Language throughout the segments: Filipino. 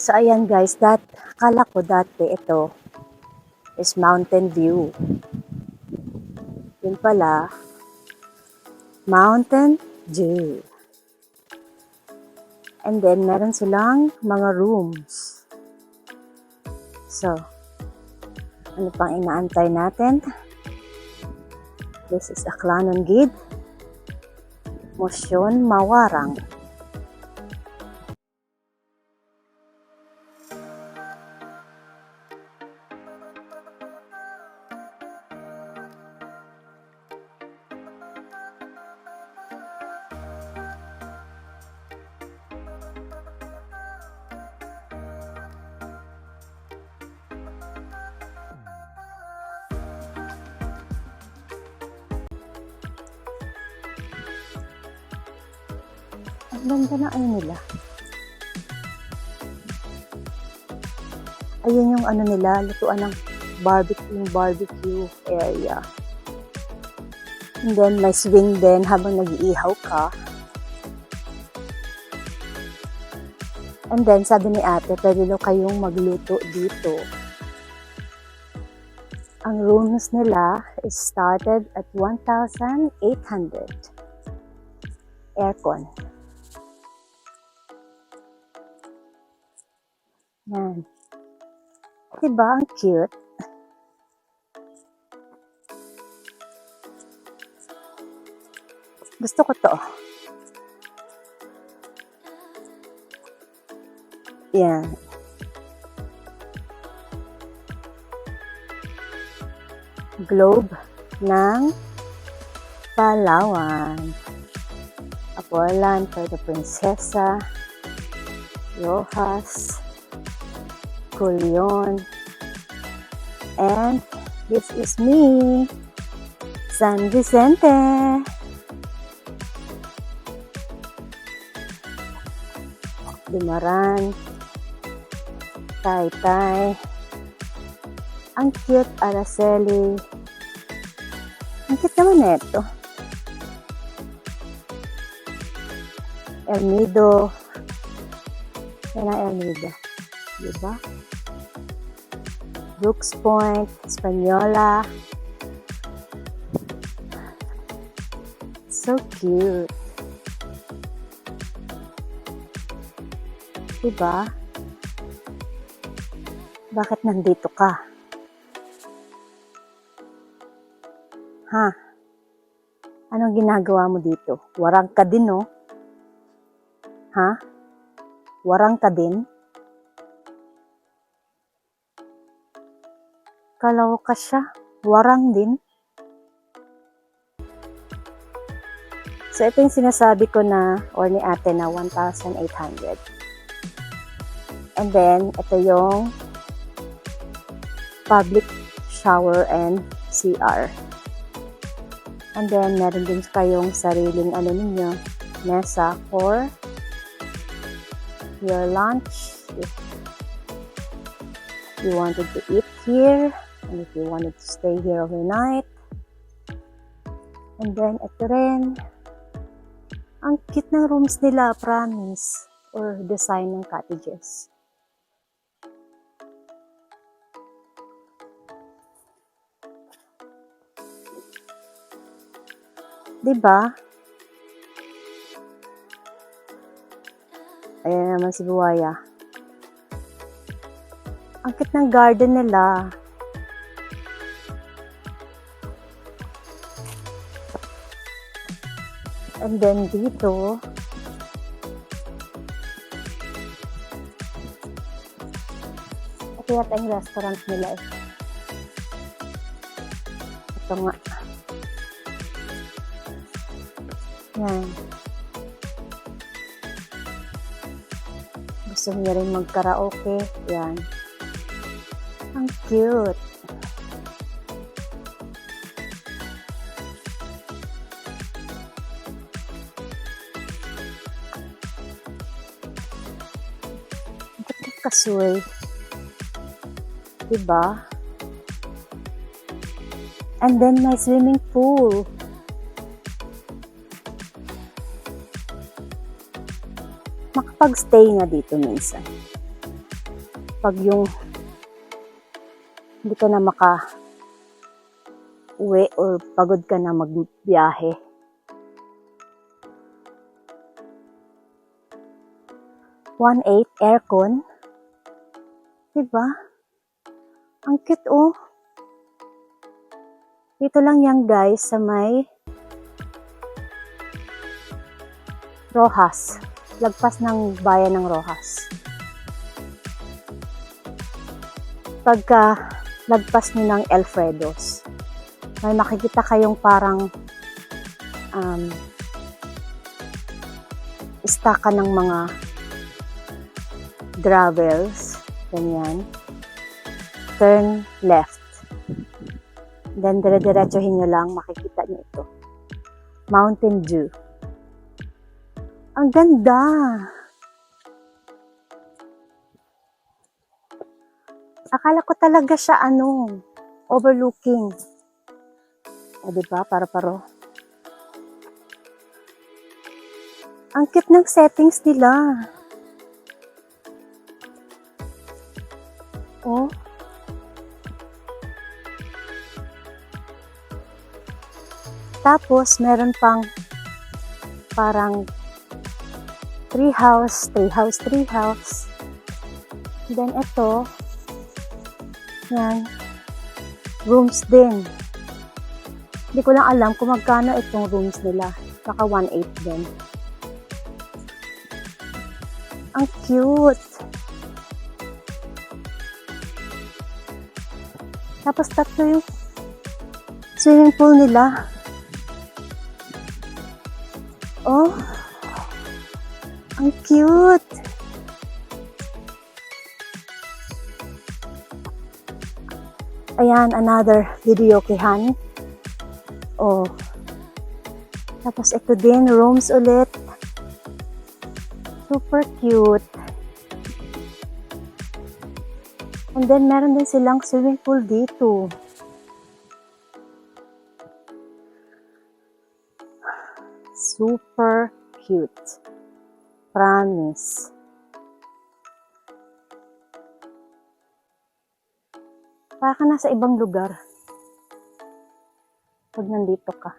So ayan guys, akala ko dati ito is Mountain View. Yun pala, Mountain Dew. And then meron silang mga rooms. So, ano pang inaantay natin? This is Aklanon Gid, Mosyon Mawarang. Ang ganda na ano nila. Ayun yung ano nila, lutuan ng barbecue area. And then may swing din habang nag-iihaw ka. And then sabi ni ate, pwede daw kayong magluto dito. Ang rooms nila is started at 1,800. Aircon. Yan. Diba? Ang cute. Gusto ko to. Yan. Globe ng Palawan. Apualan, Puerto Princesa, Rojas, Culion, and this is me, San Vicente. Limaran, Taytay, ang cute, Araceli. Ang cute naman ito. El Nido. Yan ang El Nido. Diba? Brooks Point, Española. So cute. Diba? Bakit nandito ka? Ha? Anong ginagawa mo dito? Warang ka din, no? Ha? Warang ka din? Kalaw ka siya? Warang din? So, ito yung sinasabi ko na, or ni ate na 1,800. And then, ito yung public shower and CR. And then, meron din kayong sariling ano ninyo, mesa for your lunch. If you wanted to eat here, and if you wanted to stay here overnight. And then, ito rin. Ang cute ng rooms nila, promise. Or design ng cottages. Diba? Ayan naman si Buwaya. Ang cute ng garden nila. And then dito, ito yata yung restaurant nila eh. Ito nga. Yan. Gusto niya rin mag-karaoke. Yan. Ang cute. Kasuy. Diba? And then may swimming pool. Makapag-stay nga dito minsan. pag yung hindi ka na uwi or pagod ka na magbiyahe. (1.8) aircon. Diba? Ang cute oh. Dito lang yan guys sa may Rojas. Lagpas ng bayan ng Rojas. Pagka lagpas nyo ng Alfredos, may makikita kayong parang istaka ng mga gravels. Ganyan. Turn left. Then, dire-diretsuhin nyo lang, makikita nyo ito. Mountain Dew. Ang ganda! Akala ko talaga siya, overlooking. O, diba? Paro-paro. Ang cute ng settings nila. Oh. Tapos, meron pang parang treehouse. Then, ito, yan, rooms din. Hindi ko lang alam kung magkano itong rooms nila. Baka 1.8 din. Ang cute! Tapos, tatlo yung swimming pool nila. Oh, ang cute! Ayan, another videokehan. Oh. Tapos ito din, rooms ulit. Super cute. And then, meron din silang swimming pool dito. Super cute. Promise. Para ka nasa ibang lugar. Pag nandito ka.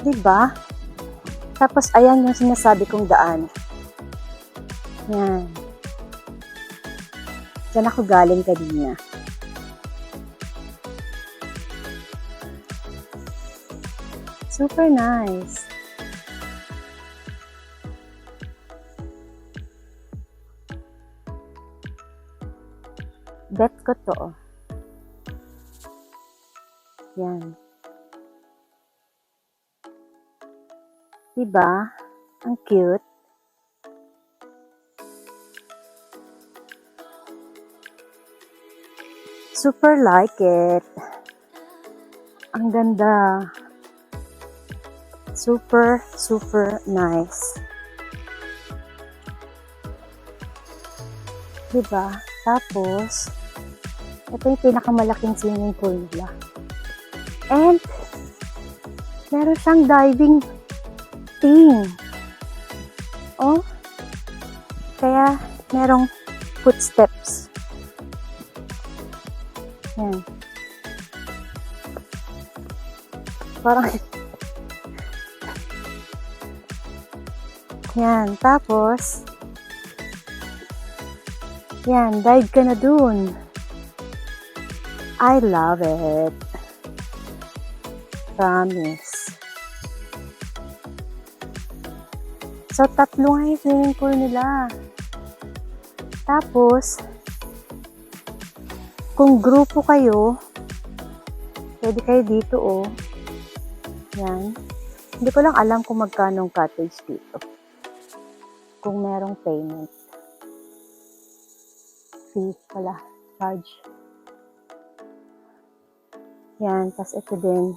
Diba? Tapos, ayan yung sinasabi kong daan. Yan. Diyan ako galing kanina. Super nice. Bet ko to. Yan. Diba? Ang cute. Super like it. Ang ganda. Super, super nice. Diba? Tapos, ito yung pinakamalaking swimming pool nila. And, meron siyang diving thing. Oh, kaya merong footsteps. Yan. Parang, yan. Tapos, yan, dive ka na dun. I love it. Promise. So, tatlo nga yung swimming pool nila. Tapos, kung grupo kayo, pwede kayo dito, oh. Yan. Hindi ko lang alam kung magkano ang cottage dito. Kung merong payment. Fee pala. Charge. Yan. Tapos ito din.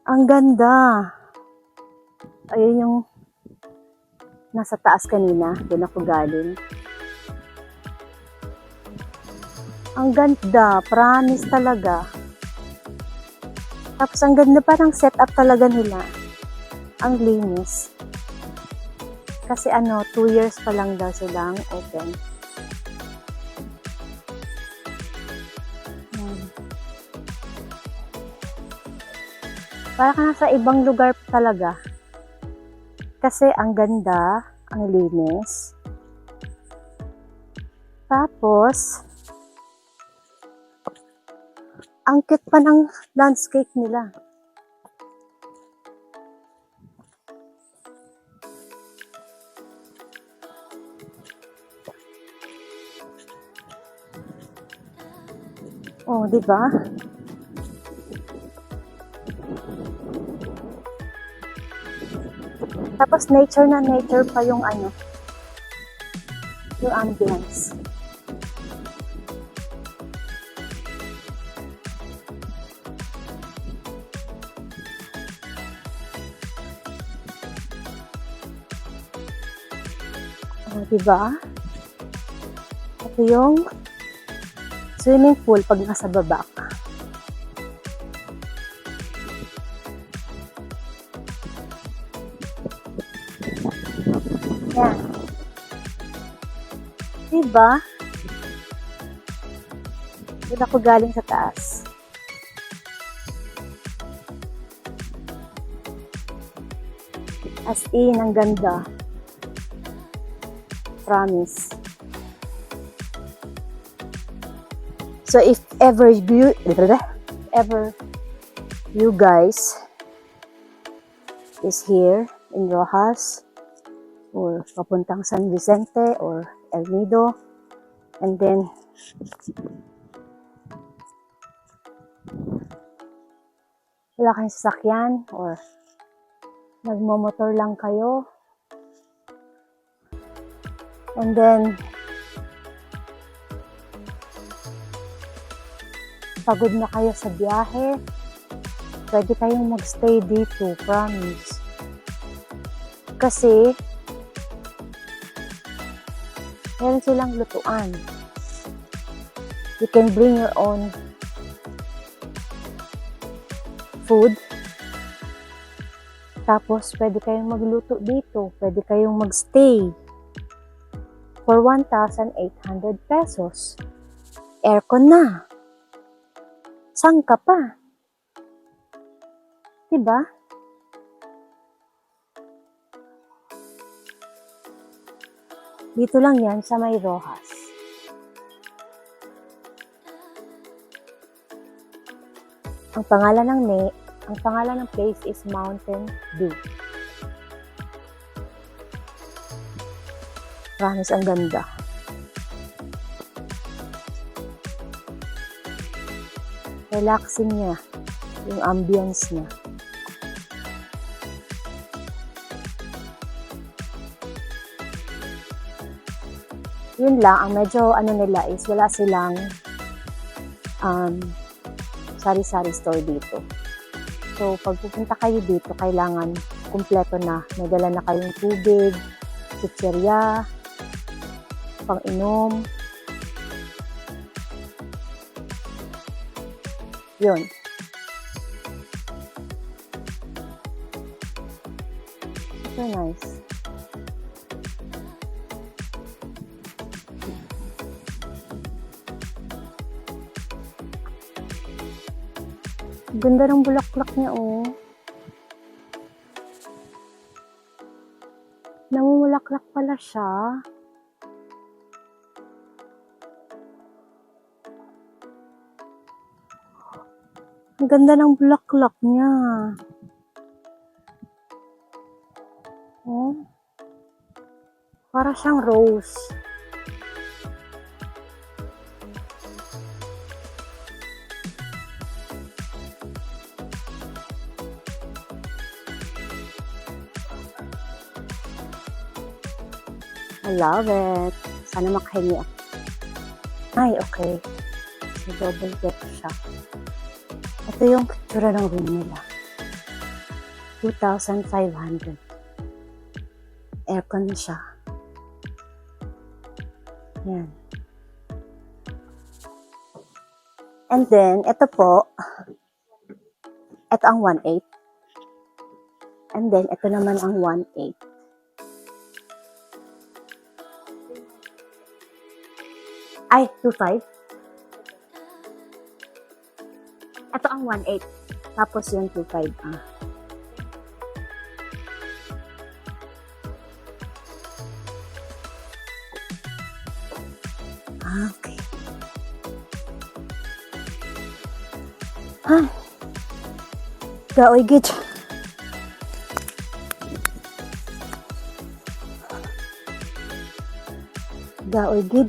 Ang ganda. Ayun yung nasa taas kanina. Doon ako galing. Ang ganda. Promise talaga. Tapos ang ganda parang setup talaga nila. Ang linis. Kasi 2 years pa lang daw silang open. Parang nasa ibang lugar talaga. Kasi ang ganda, ang linis. Tapos, ang cute pa ng landscape nila. Oh, di ba? Tapos nature na nature pa yung yung ambience. Oh, di ba? Ito yung swimming pool pag nasa baba ka. Yan. Diba? Doon ako galing sa taas. As in, ang ganda. Promise. So if ever you guys is here in Rojas or papuntang San Vicente or El Nido, and then wala kayong sasakyan or nagmomotor lang kayo, and then pagod na kayo sa biyahe, pwede kayong magstay dito, promise. Kasi meron silang lutuan. You can bring your own food. Tapos, pwede kayong magluto dito. Pwede kayong magstay for 1,800 pesos. Aircon na. Saan ka pa? Diba? Dito lang yan sa may Rojas. Ang pangalan ng place is Mountain Dew. Promise, ang ganda. Relaxing niya. Yung ambience niya. Yun lang, ang medyo nila is wala silang sari-sari store dito. So, pag pupunta kayo dito, kailangan kumpleto na. May dala na kayong tubig, chichirya, pang-inom. Yun. Super nice. Ganda ng bulaklak niya, oh. Namumulaklak pala siya. Ang ganda ng bulaklak niya. Oh. Para siyang rose. I love it. Sana makahingi ako. Ay, okay. So, double deck siya. Ito yung picture ng room nila. 2,500. Aircon siya. Yan. And then, ito po, Ito ang 1.8. And then, ito naman ang 1.8. Ay, 2.5. Ito ang 1.8. Tapos yung 2.5. Okay. Gaoy gid. Gaoy gid.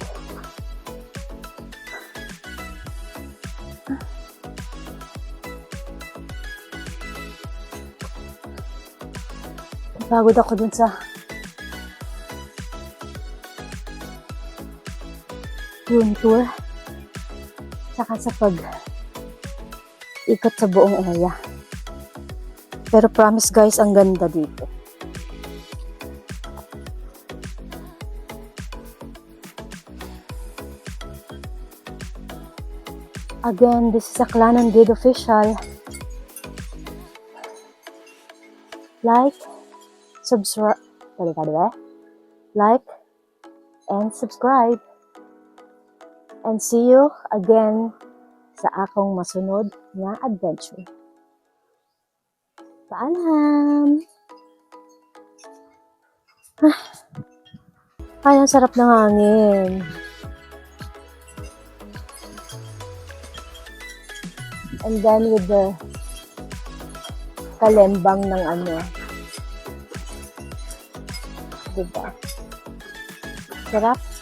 Pagod ako dun sa room tour. Saka sa ikot sa buong area. Pero promise guys, ang ganda dito. Again, this is a Klanon Gate official. Like, subscribe, like, and subscribe. And see you again sa akong masunod na adventure. Paalam! Ay, ang sarap ng hangin. And then with the kalembang ng diba? Sarap.